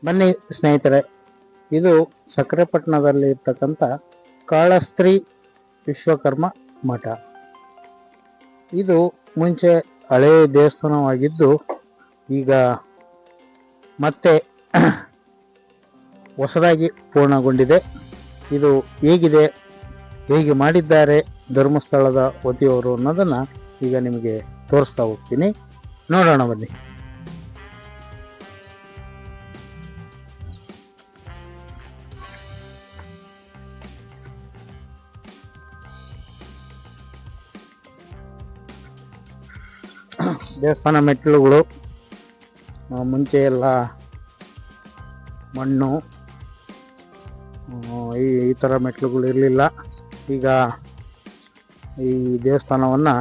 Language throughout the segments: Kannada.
ಬನ್ನಿ ಸ್ನೇಹಿತರೆ, ಇದು ಸಕ್ಕರೆಪಟ್ಟಣದಲ್ಲಿ ಇರ್ತಕ್ಕಂಥ ಕಾಳಸ್ತ್ರೀ ವಿಶ್ವಕರ್ಮ ಮಠ. ಇದು ಮುಂಚೆ ಹಳೆಯ ದೇವಸ್ಥಾನವಾಗಿದ್ದು ಈಗ ಮತ್ತೆ ಹೊಸದಾಗಿ ಪೂರ್ಣಗೊಂಡಿದೆ. ಇದು ಹೇಗಿದೆ, ಹೇಗೆ ಮಾಡಿದ್ದಾರೆ ಧರ್ಮಸ್ಥಳದ ವತಿಯವರು ಅನ್ನೋದನ್ನು ಈಗ ನಿಮಗೆ ತೋರಿಸ್ತಾ ಹೋಗ್ತೀನಿ. ನೋಡೋಣ ಬನ್ನಿ. ದೇವಸ್ಥಾನ ಮೆಟ್ಟಿಲುಗಳು ಮುಂಚೆ ಎಲ್ಲ ಮಣ್ಣು ಈ ಥರ ಮೆಟ್ಟಿಲುಗಳು ಇರಲಿಲ್ಲ. ಈಗ ಈ ದೇವಸ್ಥಾನವನ್ನು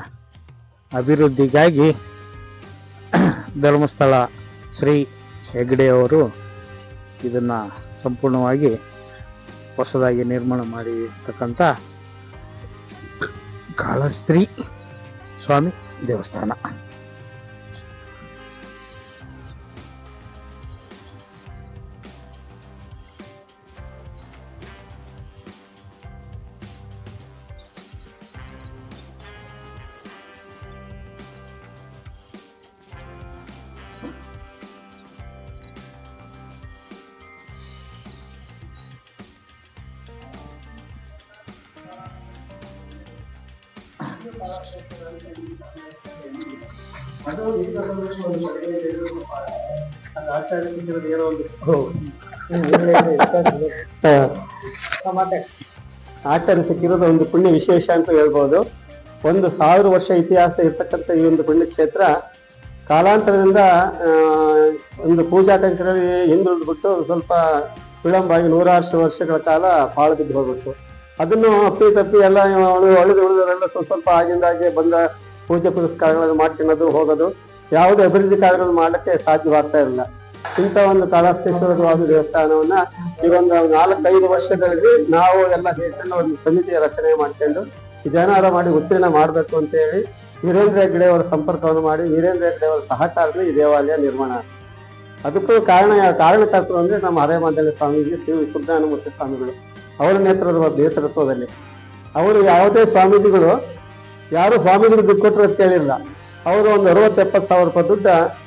ಅಭಿವೃದ್ಧಿಗಾಗಿ ಧರ್ಮಸ್ಥಳ ಶ್ರೀ ಹೆಗ್ಡೆಯವರು ಇದನ್ನು ಸಂಪೂರ್ಣವಾಗಿ ಹೊಸದಾಗಿ ನಿರ್ಮಾಣ ಮಾಡಿರ್ತಕ್ಕಂಥ ಕಾಳಸ್ತ್ರೀ ಸ್ವಾಮಿ ದೇವಸ್ಥಾನ. ಆಚಾರ್ಯ ಸಿಕ್ಕಿರೋದು ಒಂದು ಪುಣ್ಯ ವಿಶೇಷ ಅಂತ ಹೇಳ್ಬೋದು. 1000 ವರ್ಷ ಇತಿಹಾಸ ಇರ್ತಕ್ಕಂಥ ಈ ಒಂದು ಪುಣ್ಯಕ್ಷೇತ್ರ ಕಾಲಾಂತರದಿಂದ ಒಂದು ಪೂಜಾ ಕೈಂಕರ್ಯದಲ್ಲಿ ಹಿಂದುಳಿದ್ಬಿಟ್ಟು ಸ್ವಲ್ಪ ವಿಳಂಬ ಆಗಿ 100 ವರ್ಷಗಳ ಕಾಲ ಪಾಳು ಬಿದ್ದು ಹೋಗ್ಬಿಟ್ಟು ಅದನ್ನು ಅಪ್ಪಿ ತಪ್ಪಿ ಎಲ್ಲ ಉಳಿದವರೆಲ್ಲ ಸ್ವಲ್ಪ ಆಗಿಂದಾಗೆ ಬಂದ ಪೂಜೆ ಪುರಸ್ಕಾರಗಳನ್ನು ಮಾಡ್ಕೊಳ್ಳೋದು ಹೋಗೋದು, ಯಾವುದೇ ಅಭಿವೃದ್ಧಿ ಕಾರ್ಯಗಳನ್ನು ಮಾಡಲಿಕ್ಕೆ ಸಾಧ್ಯವಾಗ್ತಾ ಇರಲಿಲ್ಲ. ಇಂಥ ಒಂದು ಕಾಳಹಸ್ತೇಶ್ವರ ದೇವಸ್ಥಾನವನ್ನ ಈ ಒಂದು 4-5 ವರ್ಷಗಳಲ್ಲಿ ನಾವು ಎಲ್ಲ ಸೇರ್ಕೊಂಡು ಒಂದು ಸಮಿತಿಯ ರಚನೆ ಮಾಡ್ಕೊಂಡು ಇದನ್ನಾರ ಮಾಡಿ ಉತ್ತೀರ್ಣ ಮಾಡಬೇಕು ಅಂತ ಹೇಳಿ ವೀರೇಂದ್ರ ಹೆಗ್ಗಡೆ ಅವರ ಸಂಪರ್ಕವನ್ನು ಮಾಡಿ ವೀರೇಂದ್ರ ಹೆಗ್ಗಡೆ ಅವರ ಸಹಕಾರದಲ್ಲಿ ಈ ದೇವಾಲಯ ನಿರ್ಮಾಣ. ಅದಕ್ಕೂ ಕಾರಣಕರ್ತರು ಅಂದ್ರೆ ನಮ್ಮ ಹರೇಮಂಡಲ ಸ್ವಾಮೀಜಿ, ಶ್ರೀ ಸುಜ್ಞಾನಮೂರ್ತಿ ಸ್ವಾಮಿಗಳು ಅವರ ನೇತೃತ್ವದಲ್ಲಿ. ಅವರು ಯಾವುದೇ ಸ್ವಾಮೀಜಿಗಳು ಯಾರು ಸ್ವಾಮೀಜಿಗಳು ದುಡ್ಡು ಕೊಟ್ಟರು ಅಂತ ಕೇಳಿಲ್ಲ. ಅವರು ಒಂದು 60-70 ಸಾವಿರ ರೂಪಾಯಿ ದುಡ್ಡ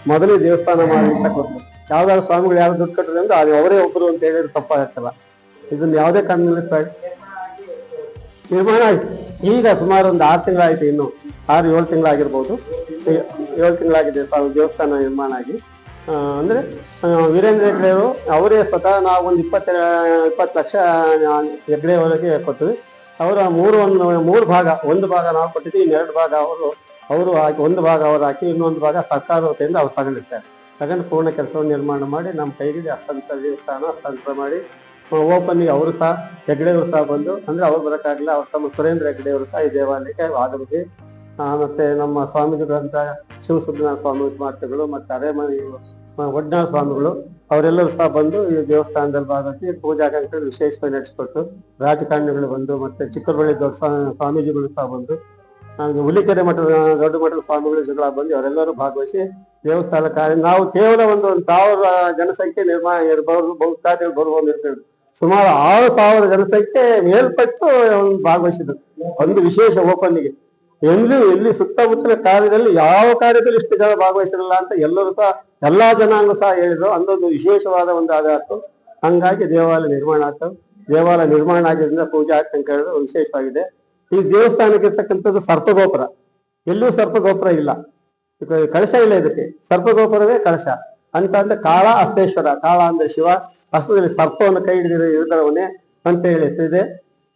ಮೊದಲೇ ದೇವಸ್ಥಾನ ಮಾಡಿ ಅಂತ ಕೊಟ್ಟರು. ಯಾವ್ದಾದ್ರು ಸ್ವಾಮಿಗಳು ಯಾರು ದುಡ್ಡು ಕೊಟ್ಟರು ಅಂದ್ರೆ ಅದು ಅವರೇ ಒಬ್ಬರು ಅಂತ ಹೇಳಿದ್ರೆ ತಪ್ಪಾಗತ್ತಲ್ಲ. ಇದನ್ನ ಯಾವುದೇ ಕಾರಣದಲ್ಲಿ ನಿರ್ಮಾಣ ಆಯ್ತು. ಈಗ ಸುಮಾರು ಒಂದು 6 ತಿಂಗಳಾಯ್ತು, ಇನ್ನು 6-7 ತಿಂಗಳಾಗಿರ್ಬೋದು. 7 ತಿಂಗಳಾಗಿದೆ ದೇವಸ್ಥಾನ ನಿರ್ಮಾಣ ಆಗಿ. ಅಂದ್ರೆ ವೀರೇಂದ್ರ ಹೆಗ್ಡೆಯವರು ಅವರೇ ಸ್ವತಃ ನಾವು ಒಂದು 20 ಲಕ್ಷ ಹೆಗ್ಡೆಯವರೆಗೆ ಕೊಟ್ಟಿವಿ. ಅವರ ಮೂರು ಭಾಗ, ಒಂದು ಭಾಗ ನಾವು ಕೊಟ್ಟಿದ್ದೀವಿ, 2 ಭಾಗ ಅವರು ಹಾಕಿ, ಒಂದು ಭಾಗ ಅವರು ಹಾಕಿ, ಇನ್ನೊಂದು ಭಾಗ ಸರ್ಕಾರ ವತಿಯಿಂದ ಅವ್ರು ತಗೊಂಡು ಪೂರ್ಣ ಕೆಲಸವನ್ನು ನಿರ್ಮಾಣ ಮಾಡಿ ನಮ್ಮ ಕೈಗೆ ಹಸ್ತಾಂತರ ಮಾಡಿ ಓಪನ್ಗೆ ಅವರು ಸಹ ಹೆಗ್ಡೆಯವರು ಸಹ ಬಂದು, ಅಂದ್ರೆ ಅವ್ರು ಬರೋಕ್ಕಾಗಲಿಲ್ಲ, ಅವ್ರು ತಮ್ಮ ಸುರೇಂದ್ರ ಹೆಗ್ಡೆಯವರು ಸಹ ಈ ದೇವಾಲಯಕ್ಕೆ ಆಗಮಿಸಿ ಮತ್ತೆ ನಮ್ಮ ಸ್ವಾಮೀಜಿಗಳಂತ ಶಿವಸುಬ್ರಹ್ಮಣ್ಯ ಸ್ವಾಮಿ ಮಾತುಗಳು ಮತ್ತೆ ಅರೇಮನಿ ಒಡ್ನಾಳ ಸ್ವಾಮಿಗಳು ಅವರೆಲ್ಲರೂ ಸಹ ಬಂದು ಈ ದೇವಸ್ಥಾನದಲ್ಲಿ ಭಾಗವಹಿಸಿ ಪೂಜಾ ಕಾರ್ಯಕ್ರಮ ವಿಶೇಷವಾಗಿ ನಡೆಸಿಕೊಟ್ಟು, ರಾಜಕಾರಣಿಗಳು ಬಂದು ಮತ್ತೆ ಚಿಕ್ಕಬಳ್ಳಿ ದೊಡ್ಡ ಸ್ವಾಮೀಜಿಗಳು ಸಹ ಬಂದು, ಹುಲಿಕೆರೆ ಮಠದ ದೊಡ್ಡ ಮಠದ ಸ್ವಾಮಿಗಳು ಜಗಳ ಬಂದು ಅವರೆಲ್ಲರೂ ಭಾಗವಹಿಸಿ ದೇವಸ್ಥಾನ ಕಾರ್ಯ ನಾವು ಕೇವಲ ಒಂದು 1000 ಜನಸಂಖ್ಯೆ ನಿರ್ಮಾಣ ಇರಬಹುದು, ಬಹುತಾದ ಬರ್ಬೋದು ಇರ್ತೇವೆ. ಸುಮಾರು 6000 ಜನಸಂಖ್ಯೆ ಮೇಲ್ಪಟ್ಟು ಭಾಗವಹಿಸಿದ್ರು ಒಂದು ವಿಶೇಷ ಓಪನ್ಗೆ. ಎಲ್ಲಿ ಸುತ್ತಮುತ್ತಲ ಕಾರ್ಯದಲ್ಲಿ ಯಾವ ಕಾರ್ಯದಲ್ಲಿ ಇಷ್ಟು ಜನ ಭಾಗವಹಿಸಿರಲ್ಲ ಅಂತ ಎಲ್ಲರೂ ಸಹ ಎಲ್ಲಾ ಜನಾಂಗ ಸಹ ಹೇಳಿದ್ರು. ಅಂದೊಂದು ವಿಶೇಷವಾದ ಒಂದು ಆಧಾರ. ಹಂಗಾಗಿ ದೇವಾಲಯ ನಿರ್ಮಾಣ ಆಗ್ತದೆ. ದೇವಾಲಯ ನಿರ್ಮಾಣ ಆಗಿದ್ರಿಂದ ಪೂಜಾ ಕೇಳಿದ್ರೆ ವಿಶೇಷವಾಗಿದೆ. ಈ ದೇವಸ್ಥಾನಕ್ಕೆ ಇರ್ತಕ್ಕಂಥದ್ದು ಸರ್ಪಗೋಪುರ, ಎಲ್ಲೂ ಸರ್ಪಗೋಪುರ ಇಲ್ಲ, ಕಳಶ ಇಲ್ಲ. ಇದಕ್ಕೆ ಸರ್ಪಗೋಪುರವೇ ಕಳಶ ಅಂತ ಅಂದ್ರೆ ಕಾಳ ಹಸ್ತೇಶ್ವರ. ಕಾಳ ಅಂದ್ರೆ ಶಿವ, ಹಸ್ತದಲ್ಲಿ ಸರ್ಪವನ್ನು ಕೈ ಹಿಡಿದಿರುವವನೇ ಅಂತ ಹೇಳಿ ಇದೆ.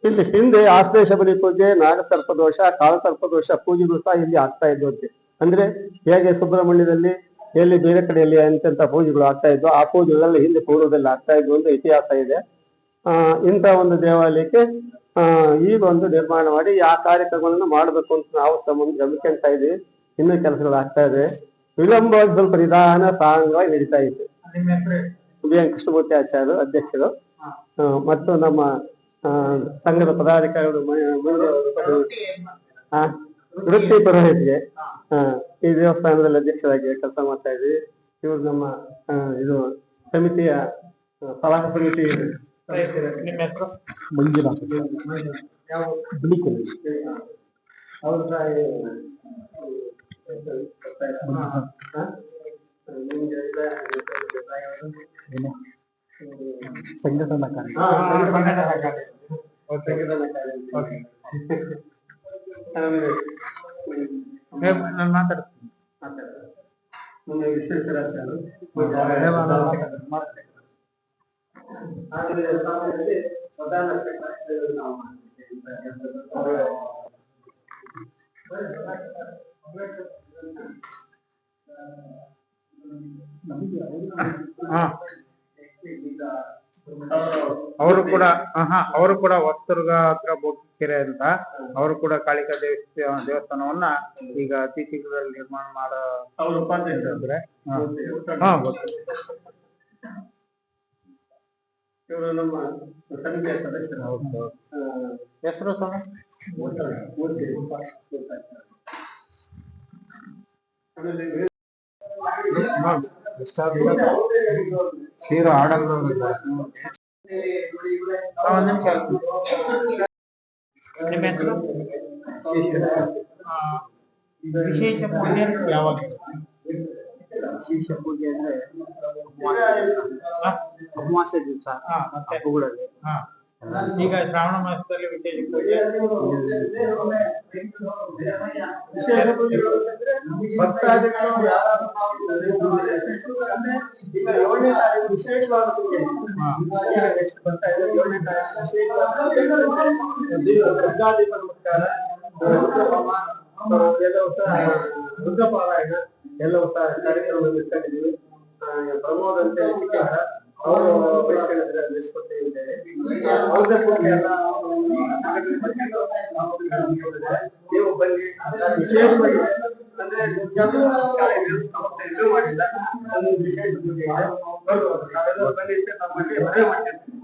ಇಲ್ಲಿ ಹಿಂದೆ ಆಶ್ಲೇಷ ಬಲಿ ಪೂಜೆ, ನಾಗಸರ್ಪ ದೋಷ, ಕಾಳಸರ್ಪ ದೋಷ ಪೂಜೆಗಳು ಸಹ ಇಲ್ಲಿ ಆಗ್ತಾ ಇದ್ದಂತೆ. ಅಂದ್ರೆ ಹೇಗೆ ಸುಬ್ರಹ್ಮಣ್ಯದಲ್ಲಿ ಎಲ್ಲಿ ಬೇರೆ ಕಡೆಯಲ್ಲಿ ಎಂತೆಂಥ ಪೂಜೆಗಳು ಆಗ್ತಾ ಇದ್ವು, ಆ ಪೂಜೆಗಳೆಲ್ಲ ಹಿಂದೆ ಪೂರ್ವದಲ್ಲಿ ಆಗ್ತಾ ಇದ್ವು ಅಂತ ಇತಿಹಾಸ ಇದೆ. ಇಂಥ ಒಂದು ದೇವಾಲಯಕ್ಕೆ ಈಗ ಒಂದು ನಿರ್ಮಾಣ ಮಾಡಿ ಆ ಕಾರ್ಯಕ್ರಮಗಳನ್ನು ಮಾಡಬೇಕು ಅಂತ ನಾವು ಸಂಬಂಧ ಗಮನಿಸ್ತಾ ಇದ್ದೀವಿ. ಇನ್ನೂ ಕೆಲಸಗಳು ಆಗ್ತಾ ಇದೆ. ವಿಳಂಬವಾಗಿ ಸ್ವಲ್ಪ ನಿಧಾನ ಸಾಂಗವಾಗಿ ನಡೀತಾ ಇದೆ. ಕೃಷ್ಣಮೂರ್ತಿ ಆಚಾರ್ಯರು ಅಧ್ಯಕ್ಷರು ಮತ್ತು ನಮ್ಮ ಸಂಘದ ಪದಾಧಿಕಾರಿಗಳು ವೃತ್ತಿ ಪುರೋಹಿತಿಗೆ ಈ ದೇವಸ್ಥಾನದಲ್ಲಿ ಅಧ್ಯಕ್ಷರಾಗಿ ಕೆಲಸ ಮಾಡ್ತಾ ಇದ್ದೀವಿ. ಇವರು ನಮ್ಮ ಇದು ಸಮಿತಿಯ ಫಲಾನುಭವಿ ನಿಮ್ಮ ಹೆಸರು? ಮಂಜುನಾಥ್ ಯಾವ ಬಿಳಿಕೆರೆ ಅವ್ರ ತಾಯಿ ಸಂಘಟನಾ ಕಾರ್ಯ ನಾನು ಮಾತಾಡ್ತೀನಿ. ಅವರು ಕೂಡ ಹೊಸದುರ್ಗ ಹತ್ರ ಬೋಕಿಕೆರೆ ಅಂತ ಅವರು ಕೂಡ ಕಾಳಿಕಾ ದೇವಸ್ಥಾನವನ್ನ ಈಗ ಅತಿ ಶೀಘ್ರದಲ್ಲಿ ನಿರ್ಮಾಣ ಮಾಡೋ ಉಪಾಧ್ಯಕ್ಷ ಇವರು ನಮ್ಮ ಸಮಿತಿಯ ಸದಸ್ಯರು. ಹೆಸರು ತೀರಾ ಆಡಲು ನಿಮ್ಮ ಹೆಸರು? ವಿಶೇಷ ಪೂಜೆ ಯಾವಾಗ? ವಿಶೇಷ ಪೂಜೆ ಅಂದ್ರೆ ಅಮಾವಾಸ್ಯೆ ದಿವಸ ಹಬ್ಬಗಳಲ್ಲಿ. ಈಗ ಶ್ರಾವಣ ಮಾಸದಲ್ಲಿ ವಿಶೇಷ ಪೂಜೆ ವಿಶೇಷವಾದ ಪೂಜೆ ನಮಸ್ಕಾರ, ರುದ್ರಪಾರಾಯಣ ಎಲ್ಲವೂ ಕಾರ್ಯಕ್ರಮವನ್ನು ಇಟ್ಕೊಂಡಿದ್ದೀವಿ. ಪ್ರಮೋದ್ ಅಂತ ಚಿಕ್ಕಂದ್ರ ಅವರು ವಹಿಸ್ಕೊಂಡಿದ್ರೆ ನಿಷ್ಪತ್ತಿದ್ದೇವೆ. ನೀವು ಬನ್ನಿ. ವಿಶೇಷವಾಗಿ ಅಂದ್ರೆ ಮಾಡಿಲ್ಲ ವಿಶೇಷ ಪೂಜೆ ನಾವೆಲ್ಲ ಬನ್ನಿ ನಮ್ಮಲ್ಲಿ ಮದುವೆ ಮಾಡ್ತೀವಿ.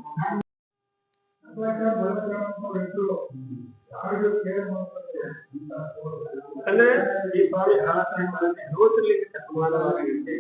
ಅಂದ್ರೆ ಈ ಸ್ವಾಮಿ ಕಾಲಕ್ರಮದಲ್ಲಿ 60 ಲಿಂಗಕ್ಕೆ ಸಮಾನವಾಗಿರುತ್ತೆ.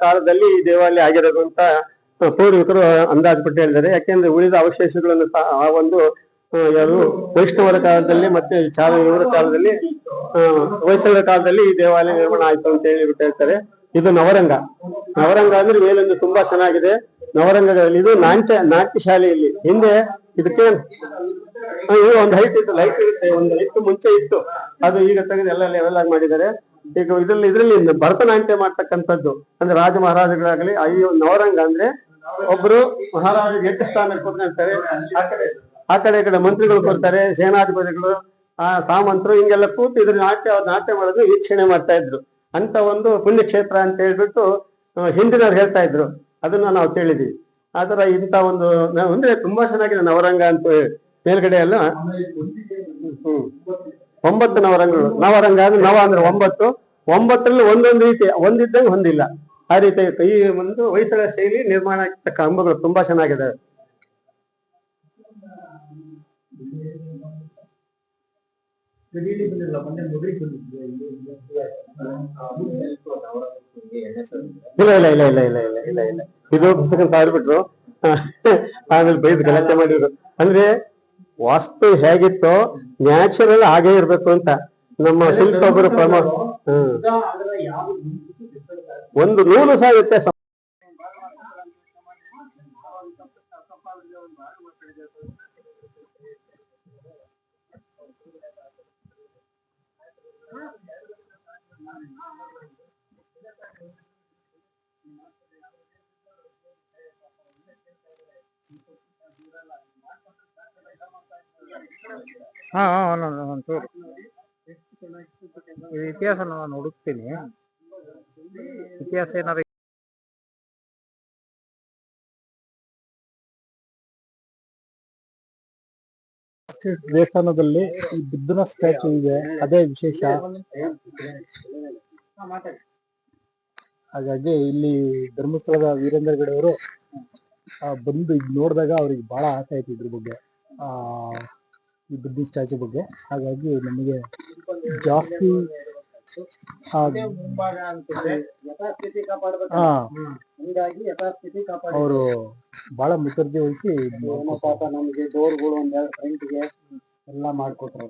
ಕಾಲದಲ್ಲಿ ಈ ದೇವಾಲಯ ಆಗಿರೋದು ಅಂತ ಪೂರ್ವಿಕರು ಅಂದಾಜು ಪಟ್ಟು ಹೇಳಿದ್ದಾರೆ. ಯಾಕೆಂದ್ರೆ ಉಳಿದ ಅವಶೇಷಗಳನ್ನು ಆ ಒಂದು ಯಾರು ವೈಷ್ಣವರ ಕಾಲದಲ್ಲಿ ಮತ್ತೆ ಚಾಲುಕ್ಯರ ಕಾಲದಲ್ಲಿ ಹೊಯ್ಸಳರ ಕಾಲದಲ್ಲಿ ಈ ದೇವಾಲಯ ನಿರ್ಮಾಣ ಆಯ್ತು ಅಂತ ಹೇಳಿ ಬಿಟ್ಟು ಹೇಳ್ತಾರೆ. ಇದು ನವರಂಗ. ನವರಂಗ ಅಂದ್ರೆ ಮೇಲೊಂದು ತುಂಬಾ ಚೆನ್ನಾಗಿದೆ. ನವರಂಗಗಳಲ್ಲಿ ಇದು ನಾಟ್ಯ ಶಾಲೆಯಲ್ಲಿ ಹಿಂದೆ ಇದಕ್ಕೆ ಒಂದು ಹೈಟ್ ಇತ್ತು, ಲೈಟ್ ಇರುತ್ತೆ. ಒಂದು ಲೈಟ್ ಮುಂಚೆ ಇತ್ತು, ಅದು ಈಗ ತೆಗೆದು ಎಲ್ಲ ಲೆವೆಲ್ ಆಗಿ ಮಾಡಿದ್ದಾರೆ. ಈಗ ಇದ್ರಲ್ಲಿ ಭರತನಾಟ್ಯ ಮಾಡ್ತಕ್ಕಂಥದ್ದು ಅಂದ್ರೆ ರಾಜ ಮಹಾರಾಜಗಳಾಗಲಿ ಅಯ್ಯೋ ನವರಂಗ ಅಂದ್ರೆ ಒಬ್ರು ಮಹಾರಾಜ ಎಷ್ಟು ಸ್ಥಾನಕ್ಕೆ ಕೂತ್ಕೊಳ್ತಾರೆ, ಆ ಕಡೆ ಈ ಕಡೆ ಮಂತ್ರಿಗಳು ಕೊಡ್ತಾರೆ, ಸೇನಾಧಿಪತಿಗಳು ಸಾಮಂತರು ಹಿಂಗೆಲ್ಲ ಕೂತು ಇದ್ರ ನಾಟ್ಯ ಮಾಡೋದು ವೀಕ್ಷಣೆ ಮಾಡ್ತಾ ಇದ್ರು. ಅಂತ ಒಂದು ಪುಣ್ಯಕ್ಷೇತ್ರ ಅಂತ ಹೇಳ್ಬಿಟ್ಟು ಹಿಂದಿನವ್ರು ಹೇಳ್ತಾ ಇದ್ರು. ಅದನ್ನ ನಾವು ಕೇಳಿದೀವಿ. ಆತರ ಇಂತ ಒಂದು ಅಂದ್ರೆ ತುಂಬಾ ಚೆನ್ನಾಗಿದೆ ನವರಂಗ ಅಂತ ಮೇಲ್ಗಡೆ ಎಲ್ಲ 9 ನವರಂಗಗಳು. ನವರಂಗ ಅಂದ್ರೆ ನವ ಅಂದ್ರೆ 9, 9ರಲ್ಲಿ ಒಂದೊಂದು ರೀತಿ ಒಂದಿದ್ದಂಗೆ ಹೊಂದಿಲ್ಲ. ಆ ರೀತಿ ಈ ಒಂದು ಹೊಯ್ಸಳ ಶೈಲಿ ನಿರ್ಮಾಣ ಆಗ್ತಕ್ಕ ಅಂಬಗಳು ತುಂಬಾ ಚೆನ್ನಾಗಿದೆ. ಇಲ್ಲ ಇದು ಪುಸ್ತಕ ತಾಡ್ಬಿಟ್ರು ಆಮೇಲೆ ಬೈದು ಗಲಾಟೆ ಮಾಡಿದ್ರು. ಅಂದ್ರೆ ವಾಸ್ತು ಹೇಗಿತ್ತೋ ನ್ಯಾಚುರಲ್ ಹಾಗೇ ಇರ್ಬೇಕು ಅಂತ ನಮ್ಮ ಶಿಲ್ಪೊಬ್ಬರು ಒಂದು ನೂಲು ಸಹ ವ್ಯತ್ಯಾಸ. ಒಂಚೂರು ಇತಿಹಾಸ ನಾನು ಹುಡುಕ್ತೀನಿ. ಇತಿಹಾಸ ಏನಾರ ದೇವಸ್ಥಾನದಲ್ಲಿ ಈ ಬುದ್ಧನ ಸ್ಟ್ಯಾಚು ಇದೆ, ಅದೇ ವಿಶೇಷ. ಹಾಗಾಗಿ ಇಲ್ಲಿ ಧರ್ಮಸ್ಥಳದ ವೀರೇಂದ್ರ ಹೆಗ್ಗಡೆ ಅವರು ಬಂದು ಇದ್ ನೋಡಿದಾಗ ಅವ್ರಿಗೆ ಬಹಳ ಆಸೆ ಆಯ್ತು ಇದ್ರ ಬಗ್ಗೆ, ಈ ಬುದ್ಧಿ ಸ್ಟ್ಯಾಚು ಬಗ್ಗೆ. ಹಾಗಾಗಿ ನಮಗೆ ಜಾಸ್ತಿ ಅವರು ಬಹಳ ಮುತುರ್ಜಿ ವಹಿಸಿ ಪಾಪ ನಮ್ಗೆ ಡೋರ್ಗಳು ಒಂದೆರಡು ಫ್ರಂಟ್ಗೆ ಎಲ್ಲ ಮಾಡ್ಕೊಟ್ರು.